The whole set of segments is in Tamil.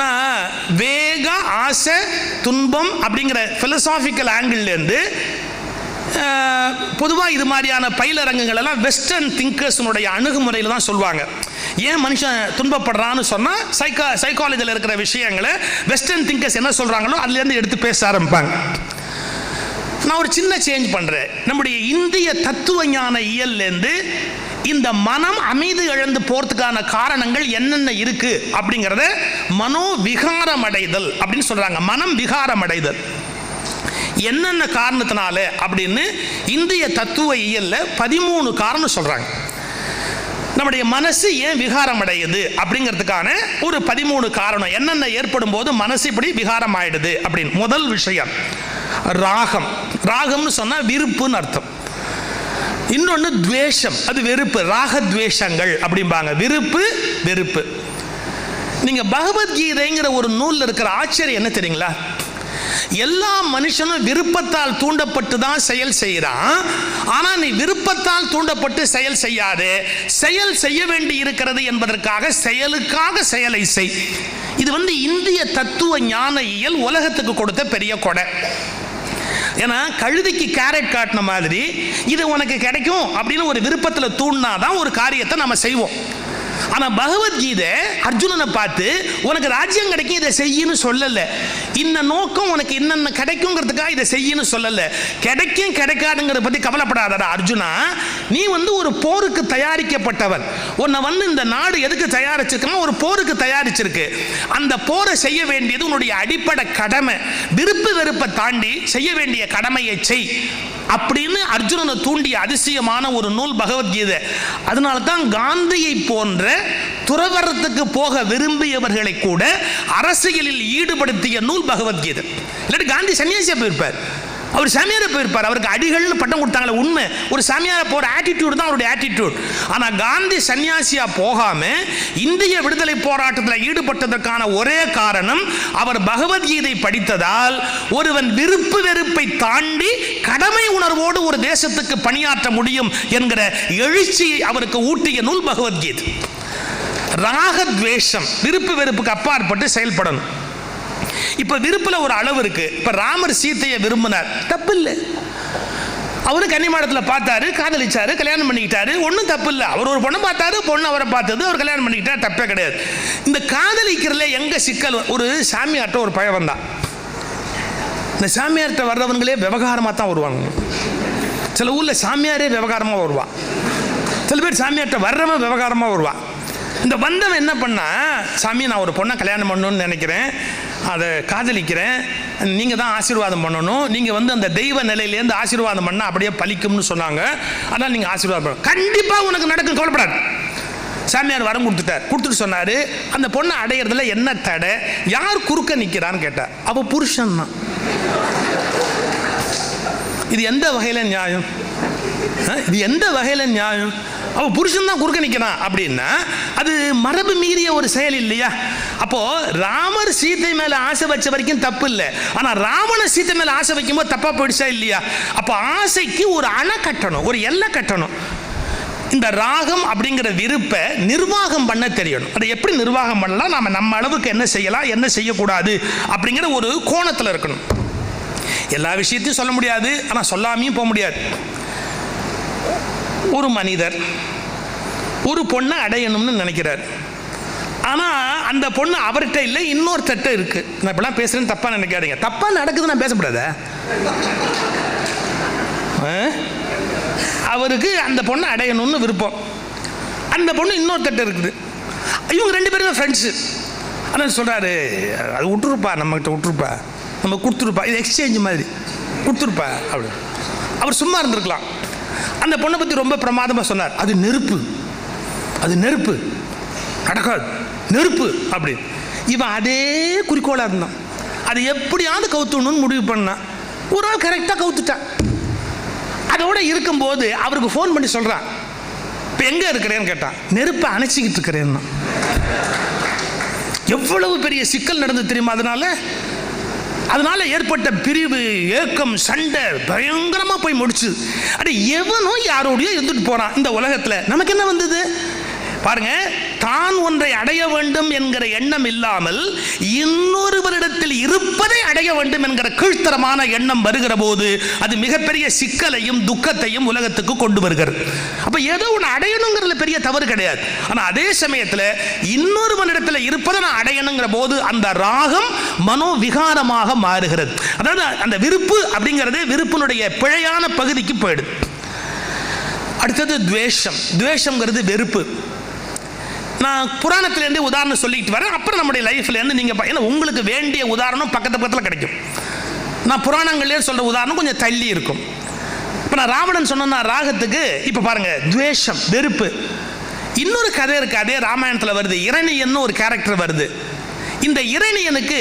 நான் வேக ஆசை துன்பம் அப்படிங்கிற பிலசாபிக்கல் ஆங்கிள்லேருந்து பொதுவாக இது மாதிரியான பயிலரங்குகள் எல்லாம் வெஸ்டர்ன் திங்கர்ஸினுடைய அணுகுமுறையில் தான் சொல்லுவாங்க. ஏன் மனுஷன் துன்பப்படுறான்னு சொன்னால் சைக்காலஜியில் இருக்கிற விஷயங்களை வெஸ்டர்ன் திங்கர்ஸ் என்ன சொல்கிறாங்களோ அதுலேருந்து எடுத்து பேச ஆரம்பிப்பாங்க. நான் ஒரு சின்ன சேஞ்ச் பண்ணுறேன். நம்முடைய இந்திய தத்துவ ஞான இயல்லேருந்து இந்த மனம் அமைதி இழந்து போறதுக்கான காரணங்கள் என்னென்ன இருக்கு அப்படிங்கிறத மனோ விகாரம் அடைதல் அப்படின்னு சொல்றாங்க. மனம் விகாரம் அடைதல் என்னென்ன காரணத்தினால அப்படின்னு இந்திய தத்துவ இயல்ல 13 காரணம் சொல்றாங்க. நம்முடைய மனசு ஏன் விகாரம் அடையுது அப்படிங்கிறதுக்கான ஒரு 13 காரணம், என்னென்ன ஏற்படும் போது மனசு இப்படி விகாரம் ஆயிடுது அப்படின்னு. முதல் விஷயம் ராகம். ராகம்னு சொன்னா விருப்புன்னு அர்த்தம். இன்னொன்று துவேஷம், அது வெறுப்பு. ராகத்வேஷங்கள் அப்படிம்பாங்க. விருப்பு வெறுப்பு. நீங்க பகவத்கீதைங்கிற ஒரு நூலில் இருக்கிற ஆச்சரியம் என்ன தெரியுங்களா? எல்லா மனுஷனும் விருப்பத்தால் தூண்டப்பட்டு தான் செயல் செய்யறான். ஆனா நீ விருப்பத்தால் தூண்டப்பட்டு செயல் செய்யாதே, செயல் செய்ய வேண்டி இருக்கிறது என்பதற்காக செயலுக்காக செயலை செய். இது இந்திய தத்துவ ஞான இயல் உலகத்துக்கு கொடுத்த பெரிய கொடை. ஏன்னா கழுதைக்கு கேரட் காட்டின மாதிரி இது உனக்கு கிடைக்கும் அப்படின்னு ஒரு விருப்பத்தில் தூண்டினாதான் ஒரு காரியத்தை நம்ம செய்வோம். ஆனால் பகவத்கீதை அர்ஜுனனை பார்த்து உனக்கு ராஜ்யம் கிடைக்கும் இதை செய்யன்னு சொல்லலை. இந்த நோக்கம் உனக்கு என்னென்ன கிடைக்குங்கிறதுக்காக இதை செய்யன்னு சொல்லலை. கிடைக்கும் கிடைக்காதுங்கிறத பற்றி கவலைப்படாதடா அர்ஜுனா. நீ ஒரு போருக்கு தயாரிக்கப்பட்டவன். உன்னை இந்த நாடு எதுக்கு தயாரிச்சிருக்குன்னா ஒரு போருக்கு தயாரிச்சிருக்கு. அந்த போரை செய்ய வேண்டியது உன்னுடைய அடிப்படை கடமை. விருப்பு வெறுப்பை தாண்டி செய்ய வேண்டிய கடமையை செய் அப்படின்னு அர்ஜுனனை தூண்டிய அதிசயமான ஒரு நூல் பகவத்கீதை. அதனால தான் காந்தியை போன்ற துறவரத்துக்கு போக விரும்பியவர்களை கூட அரசியலில் ஈடுபடுத்திய நூல் பகவத்கீதை. இல்லாட்டி காந்தி சன்னியாசியா போயிருப்பார், அவர் சாமியார போயிருப்பார். அவருக்கு அடிகள்னு பட்டம் கொடுத்தாங்களே உண்மை. ஒரு சாமியார போற ஆட்டிடியூட் தான் அவருடைய ஆட்டிடியூட். ஆனா காந்தி சன்னியாசியா போகாம இந்திய விடுதலை போராட்டத்தில் ஈடுபட்டதற்கான ஒரே காரணம் அவர் பகவத்கீதை படித்ததால் ஒருவன் விருப்பு வெறுப்பை தாண்டி கடமை உணர்வோடு ஒரு தேசத்துக்கு பணியாற்ற முடியும் என்கிற எழுச்சியை அவருக்கு ஊட்டிய நூல் பகவத்கீதை. ராகத்வேஷம், விருப்பு வெறுப்புக்கு அப்பாற்பட்டு செயல்படணும். இப்ப விருப்புல ஒரு அளவு இருக்கு. இப்ப ராமர் சீத்தையை விரும்பினார், தப்பு இல்லை. அவரு கன்னிமாடத்தில் பார்த்தாரு, காதலிச்சாரு, கல்யாணம் பண்ணிக்கிட்டாரு, ஒன்றும் தப்பு இல்லை. அவர் ஒரு பொண்ணை பார்த்தாரு, பொண்ணு அவரை பார்த்தது, அவர் கல்யாணம் பண்ணிக்கிட்டார், தப்பே கிடையாது. இந்த காதலிக்கிறதுல எங்க சிக்கல்? ஒரு சாமியார்ட்ட ஒரு பழம் வந்தான். இந்த சாமியார்ட்ட வர்றவங்களே விவகாரமாக தான் வருவாங்க. சில ஊர்ல சாமியாரே விவகாரமாக வருவான். சில பேர் சாமியார்ட்ட வர்றவன் விவகாரமாக வருவான். இந்த வந்தவன் என்ன பண்ணா, சாமி நான் ஒரு பொண்ணை கல்யாணம் பண்ணணும்னு நினைக்கிறேன், அதை காதலிக்கிறேன், நீங்கள் தான் ஆசீர்வாதம் பண்ணணும், நீங்கள் அந்த தெய்வ நிலையிலேருந்து ஆசீர்வாதம் பண்ணால் அப்படியே பலிக்கும்னு சொன்னாங்க, அதனால் நீங்கள் ஆசீர்வாதம் பண்ணணும், கண்டிப்பாக உனக்கு நடக்கும், கவலைப்படாது. சாமியார் வரம் கொடுத்துட்டு சொன்னார், அந்த பொண்ணை அடையிறதுல என்ன தடை, யார் குறுக்க நிற்கிறான்னு கேட்டார். அவள் புருஷன் தான். இது எந்த வகையில் நியாயம்? இது எந்த வகையில் நியாயம்? அவன் புருஷன் தான் குறுக்க நிற்கிறான் அப்படின்னா அது மரபு மீறிய ஒரு செயல் இல்லையா? அப்போ ராமர் சீத்தை மேல ஆசை வச்ச வரைக்கும் தப்பு இல்லை. ஆனா ராவண சீத்தை மேல ஆசை வைக்கும் போது தப்பா போயிடுச்சா இல்லையா? அப்போ ஆசைக்கு ஒரு அணை கட்டணும், ஒரு எல்லை கட்டணும். இந்த ராகம் அப்படிங்கிற விருப்பை நிர்வாகம் பண்ண தெரியணும். அதை எப்படி நிர்வாகம் பண்ணலாம், நம்ம அளவுக்கு என்ன செய்யலாம், என்ன செய்யக்கூடாது அப்படிங்கிற ஒரு கோணத்தில் இருக்கணும். எல்லா விஷயத்தையும் சொல்ல முடியாது, ஆனால் சொல்லாமையும் போக முடியாது. ஒரு மனிதர் ஒரு பொண்ணை அடையணும்னு நினைக்கிறார். ஆனால் அந்த பொண்ணு அவர்கிட்ட இல்லை, இன்னொருத்தட்ட இருக்கு. நான் இப்பெல்லாம் பேசுறேன்னு தப்பா நினைக்காதீங்க. தப்பா நடக்குது நான் பேசக்கூடாது. அவருக்கு அந்த பொண்ணை அடையணும்னு விருப்பம். அந்த பொண்ணு இன்னொருத்தட்ட இருக்குது. இவங்க 2 பேருமே ஃப்ரெண்ட்ஸு. ஆனால் சொல்றாரு, அது விட்டுருப்பா, நம்மகிட்ட விட்டுருப்பா, நம்ம கொடுத்துருப்பா, இது எக்ஸ்சேஞ்ச் மாதிரி கொடுத்துருப்பா அப்படி. அவர் சும்மா இருந்திருக்கலாம். அந்த பொண்ணை பற்றி ரொம்ப பிரமாதமாக சொன்னார். அது நெருப்பு, அது நெருப்பு, நடக்காது, நெருப்பு அப்படி. இவன் அதே குறிக்கோளாக இருந்தான். அது எப்படியாவது கவுத்துணும்னு முடிவு பண்ணான். ஒரு நாள் கரெக்டாக கவுத்துட்டான். அதோட இருக்கும்போது அவருக்கு ஃபோன் பண்ணி சொல்கிறான், இப்போ எங்கே இருக்கிறேன்னு கேட்டான். நெருப்பை அணைச்சிக்கிட்டு இருக்கிறேன்னா. எவ்வளவு பெரிய சிக்கல் நடந்து தெரியுமா? அதனால ஏற்பட்ட பிரிவு, ஏக்கம், சண்டை பயங்கரமா போய் முடிச்சு. அட எவனோ யாரோடையோ இருந்துட்டு போறான். இந்த உலகத்துல நமக்கு என்ன வந்தது? பாருங்க, தான் ஒன்றை அடைய வேண்டும் என்கிற எண்ணம் இல்லாமல் இன்னொருவரிடத்தில் இருப்பதை அடைய வேண்டும் என்கிற கீழ்த்தரமான எண்ணம் வருகிற போது அது மிகப்பெரிய சிக்கலையும் துக்கத்தையும் உலகத்துக்கு கொண்டு வருகிறது. அப்ப ஏதோ ஒன்று அடையணுங்கிறதுல பெரிய தவறு கிடையாது. ஆனா அதே சமயத்தில் இன்னொருவனிடத்தில் இருப்பதை நான் அடையணுங்கிற போது அந்த ராகம் மனோவிகாரமாக மாறுகிறது. அதாவது அந்த விருப்பு அப்படிங்கிறது விருப்பினுடைய பிழையான பகுதிக்கு போயிடுது. அடுத்தது துவேஷம். துவேஷம்ங்கிறது வெறுப்பு. நான் புராணத்திலேருந்து உதாரணம் சொல்லிட்டு வரேன், அப்புறம் நம்முடைய லைஃப்லேருந்து நீங்கள் உங்களுக்கு வேண்டிய உதாரணம் பக்கத்தில் கிடைக்கும். நான் புராணங்கள்லேயே சொல்கிற உதாரணம் கொஞ்சம் தள்ளி இருக்கும். இப்போ நான் ராவணன் சொன்னா ராகத்துக்கு இப்போ பாருங்கள், துவேஷம் வெறுப்பு. இன்னொரு கதை இருக்குது, அதே ராமாயணத்தில் வருது. இரணியன்னு ஒரு கேரக்டர் வருது. இந்த இரணியனுக்கு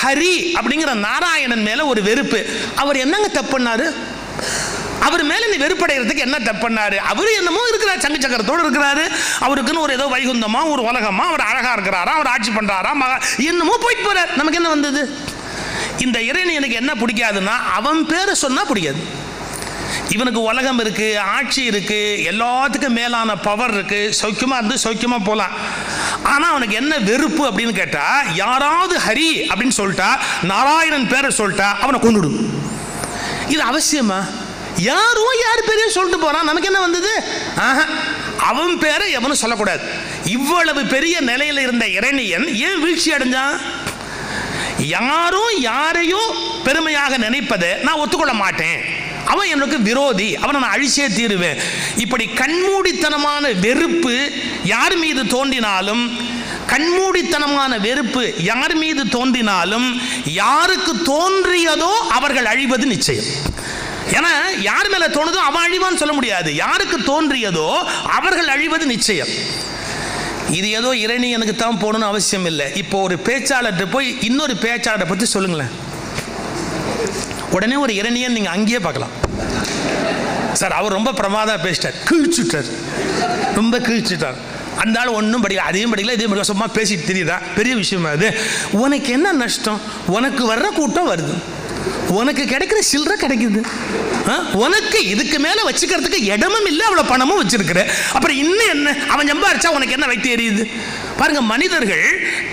ஹரி அப்படிங்கிற நாராயணன் மேலே ஒரு வெறுப்பு. அவர் என்னங்க தப்புன்னாரு? அவர் மேல நீ வெறுப்படைகிறதுக்கு என்ன தப்பு பண்ணாரு? அவரு என்னமோ இருக்கிறார், சங்கு சக்கரத்தோடு இருக்கிறாரு, அவருக்குன்னு ஒரு ஏதோ வைகுந்தமா ஒரு உலகமா, அவர் அழகா இருக்கிறாரா, அவர் ஆட்சி பண்றாரா, என்னமோ போயிட்டு போறார். நமக்கு என்ன வந்தது? இந்த இறைவனுக்கு என்ன பிடிக்காதுன்னா அவன் பேரை சொன்னா பிடிக்காது. இவனுக்கு உலகம் இருக்கு, ஆட்சி இருக்கு, எல்லாத்துக்கும் மேலான பவர் இருக்கு, சௌக்கியமா இருந்து சௌக்கியமா போலாம். ஆனா அவனுக்கு என்ன வெறுப்பு அப்படின்னு கேட்டா, யாராவது ஹரி அப்படின்னு சொல்லிட்டா, நாராயணன் பேரை சொல்லிட்டா அவனை கொண்டுடும். இது அவசியமா? யாரோ யார் பேரையும் சொல்லிட்டு போறான், நமக்கு என்ன வந்தது? அவன் பேரை எவனும் சொல்லக்கூடாது. இவ்வளவு பெரிய நிலையில் இருந்த இரணியன் ஏன் வீழ்ச்சி அடைஞ்சான்? யாரோ யாரையோ பெருமையாக நினைப்பதை நான் ஒத்துக்கொள்ள மாட்டேன், அவன் எனக்கு விரோதி, அவனை நான் அழிச்சே தீருவேன். இப்படி கண்மூடித்தனமான வெறுப்பு யார் மீது தோன்றினாலும், கண்மூடித்தனமான வெறுப்பு யார் மீது தோன்றினாலும், யாருக்கு தோன்றியதோ அவர்கள் அழிவது நிச்சயம். ஏன்னா யார் மேல தோணுதோ அவன் அழிவான்னு சொல்ல முடியாது. யாருக்கு தோன்றியதோ அவர்கள் அழிவது நிச்சயம். இது ஏதோ இரணியனுக்கு தான் போகணும்னு அவசியம் இல்லை. இப்போ ஒரு பேச்சாளர்கிட்ட போய் இன்னொரு பேச்சாளரை பற்றி சொல்லுங்களேன், உடனே ஒரு இரணியன் நீங்க அங்கேயே பார்க்கலாம். சார் அவர் ரொம்ப பிரமாதம் பேசிட்டார், கீழ்ச்சுட்டார், ரொம்ப கீழ்ச்சுட்டார், அந்த ஆள் ஒன்றும் படிக்கல, அதையும் படிக்கல, இதையும் படிக்கல, சும்மா பேசிட்டு தெரியுதா? பெரிய விஷயமா அது? உனக்கு என்ன நஷ்டம்? உனக்கு வர்ற கூட்டம் வருது, உனக்கு கிடைக்கிற சில்லறை கிடைக்குது, உனக்கு இதுக்கு மேல வச்சுக்கிறதுக்கு இடமும் இல்லை, அவ்வளவு பணமும் வச்சிருக்கிற, அப்புறம் இன்னும் என்ன? அவன் சம்பாரிச்சா உனக்கு என்ன வைத்து எரியுது? பாருங்க, மனிதர்கள்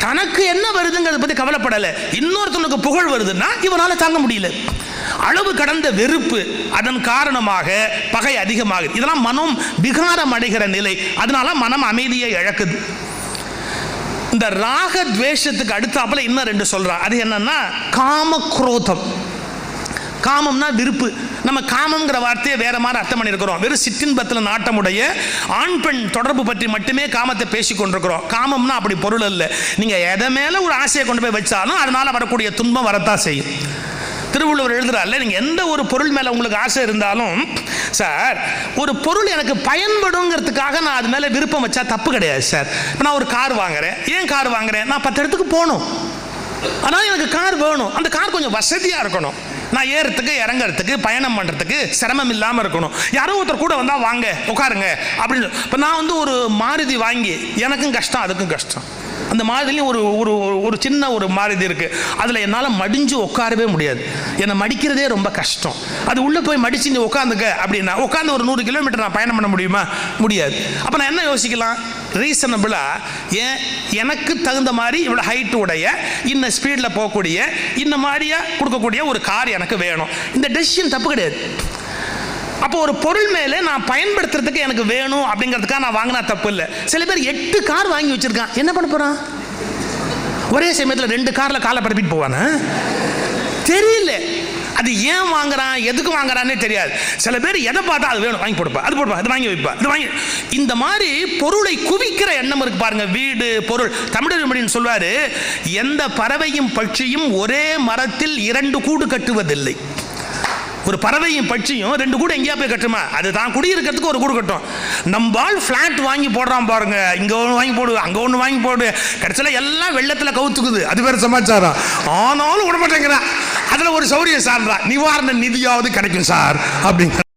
தனக்கு என்ன வருதுங்கிறத பத்தி கவலைப்படல, இன்னொருத்தனுக்கு புகழ் வருதுன்னா இவனால தாங்க முடியல. அளவு கடந்த வெறுப்பு, அதன் காரணமாக பகை அதிகமாகுது. இதெல்லாம் மனம் விகாரம் அடைகிற நிலை. அதனால மனம் அமைதியை இழக்குது. இந்த ராக துவேஷத்துக்கு அடுத்தாப்புல இன்னும் ரெண்டு சொல்றா. அது என்னன்னா காம குரோதம். காமம்னா விருப்பு. நம்ம காமம்ங்கிற வார்த்தையை வேற மாதிரி அர்த்தம் பண்ணியிருக்கிறோம். வெறும் சிற்றின்பத்தில் நாட்டமுடைய ஆண் பெண் தொடர்பு பற்றி மட்டுமே காமத்தை பேசி கொண்டிருக்கிறோம். காமம்னா அப்படி பொருள் இல்லை. நீங்க எதை மேல ஒரு ஆசையை கொண்டு போய் வச்சாலும் அதனால வரக்கூடிய துன்பம் வரத்தான் செய்யும். திருவள்ளுவர் எழுதுறாருல, நீங்க எந்த ஒரு பொருள் மேல உங்களுக்கு ஆசை இருந்தாலும், சார் ஒரு பொருள் எனக்கு பயன்படுங்கிறதுக்காக நான் அது மேல விருப்பம் வச்சா தப்பு கிடையாது சார். இப்போ நான் ஒரு கார் வாங்குறேன். ஏன் கார் வாங்குறேன்? நான் 10 இடத்துக்கு போகணும், ஆனால் எனக்கு கார் வேணும். அந்த கார் கொஞ்சம் வசதியா இருக்கணும், நான் ஏறத்துக்கு இறங்கிறதுக்கு பயணம் பண்ணுறதுக்கு சிரமம் இல்லாமல் இருக்கணும். யாரோ ஒருத்தர் கூட வந்தால் வாங்க உட்காருங்க அப்படின்னு. இப்போ நான் ஒரு மாருதி வாங்கி எனக்கும் கஷ்டம் அதுக்கும் கஷ்டம். அந்த மாருதிலையும் ஒரு சின்ன ஒரு மாருதி இருக்கு, அதில் என்னால் மடிஞ்சு உட்காரவே முடியாது. என்னை மடிக்கிறதே ரொம்ப கஷ்டம். அது உள்ளே போய் மடிச்சு நீ உட்காந்துக்க அப்படின்னா உட்காந்து ஒரு 100 கிலோமீட்டர் நான் பயணம் பண்ண முடியுமா? முடியாது. அப்போ நான் என்ன யோசிக்கலாம்? ரீசனபிளாக ஏன் எனக்கு தகுந்த மாதிரி இவ்வளோ ஹைட்டு உடைய, இன்ன ஸ்பீடில் போகக்கூடிய, இந்த மாதிரியா கொடுக்கக்கூடிய ஒரு கார் எனக்கு வேணும். இந்த டெசிஷன் தப்பு கிடையாது. அப்போ ஒரு பொருள் மேலே நான் பயன்படுத்துறதுக்கு எனக்கு வேணும் அப்படிங்கிறதுக்காக நான் வாங்கினா தப்பு இல்லை. சில பேர் 8 கார் வாங்கி வச்சிருக்கான், என்ன பண்ண போறான்? ஒரே சமயத்தில் 2 காரில் காலை பரப்பிட்டு போவானா? தெரியல. அது ஏன் வாங்குறான், எதுக்கு வாங்குறான்னே தெரியாது. சில பேர் எதை பார்த்தா அது வேணும் வாங்கி போடுப்பா, அது போடுப்பா, அது வாங்கி வைப்பா, இது வாங்கி. இந்த மாதிரி பொருளை குவிக்கிற எண்ணம் இருக்கு பாருங்க. வீடு, பொருள். தமிழர் சொல்வாரு, எந்த பறவையும் பட்சியும் ஒரே மரத்தில் 2 கூடு கட்டுவதில்லை. ஒரு பறவையும் பட்சியும் 2 கூடு எங்கேயா போய் கட்டுமா? அது தான் குடியிருக்கிறதுக்கு ஒரு கூடு கட்டும். நம்மால் ஃபிளாட் வாங்கி போடுறான் பாருங்க, இங்க ஒன்று வாங்கி போடு, அங்க ஒன்று வாங்கி போடு, கடைசியில் எல்லாம் வெள்ளத்தில் கவுத்துக்குது. அது வேற சமாச்சாரம். ஆனாலும் விட மாட்டேங்கிறான். அதுல ஒரு சௌரியம் சார்ந்தா, நிவாரண நிதியாவது கிடைக்கும் சார் அப்படிங்கிற